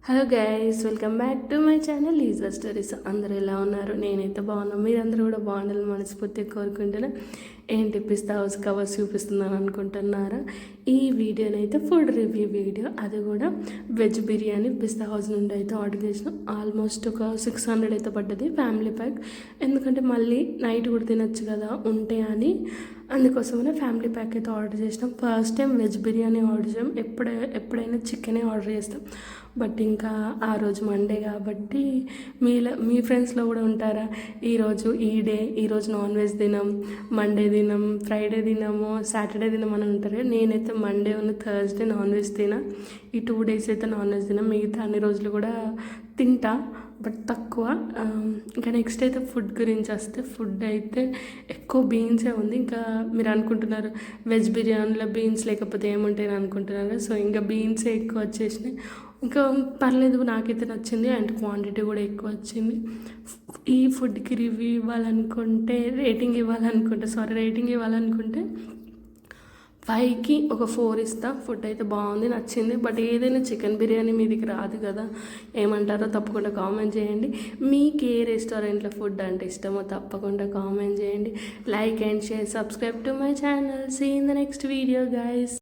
Hello guys, welcome back to my channel లీజా stories. అందరూ ఎలా ఉన్నారు? నేనైతే బాగున్నాను. మీరందరూ కూడా బాగుండాలని మనస్ఫూర్తిగా కోరుకుంటున్నా. ఏంటి పిస్తా హౌస్ కవర్స్ చూపిస్తున్నాను అనుకుంటున్నారా? ఈ వీడియోనైతే ఫుడ్ రివ్యూ వీడియో, అది కూడా వెజ్ బిర్యానీ పిస్తా హౌస్ నుండి అయితే ఆర్డర్ చేసినాం. ఆల్మోస్ట్ ఒక 600 అయితే పడ్డది ఫ్యామిలీ ప్యాక్. ఎందుకంటే మళ్ళీ నైట్ కూడా తినొచ్చు కదా ఉంటే అని, అందుకోసమనే ఫ్యామిలీ ప్యాక్ అయితే ఆర్డర్ చేసినాం. First time veg biryani order చేసాం. ఎప్పుడైనా చికెనే ఆర్డర్ చేస్తాం. బట్ ఇంకా ఆ రోజు మండే కాబట్టి మీ ఫ్రెండ్స్లో కూడా ఉంటారా, ఈరోజు నాన్ వెజ్ తినం, మండే తినం, ఫ్రైడే తినము, సాటర్డే తినం అని ఉంటారు. నేనైతే మండే ఉన్న థర్స్డే నాన్ వెజ్ తినా. ఈ 2 days అయితే నాన్ వెజ్ తినా. మిగతా అన్ని రోజులు కూడా తింటా, బట్ తక్కువ. ఇంకా నెక్స్ట్ అయితే ఫుడ్ గురించి వస్తే, ఫుడ్ అయితే ఎక్కువ బీన్సే ఉంది. ఇంకా మీరు అనుకుంటున్నారు వెజ్ బిర్యానీలో బీన్స్ లేకపోతే ఏముంటాయని అనుకుంటున్నారు. సో ఇంకా బీన్సే ఎక్కువ వచ్చేసినాయి. ఇంకా పర్లేదు, నాకైతే నచ్చింది. అండ్ క్వాంటిటీ కూడా ఎక్కువ వచ్చింది. ఈ ఫుడ్కి రేటింగ్ ఇవ్వాలనుకుంటే 5కి ఒక 4 ఇస్తా. ఫుడ్ అయితే బాగుంది, నచ్చింది. బట్ ఏదైనా చికెన్ బిర్యానీ మీదికి రాదు కదా, ఏమంటారో తప్పకుండా కామెంట్ చేయండి. మీకు ఏ రెస్టారెంట్లో ఫుడ్ అంటే ఇష్టమో తప్పకుండా కామెంట్ చేయండి. Like and share, subscribe to my channel. See in the next video guys.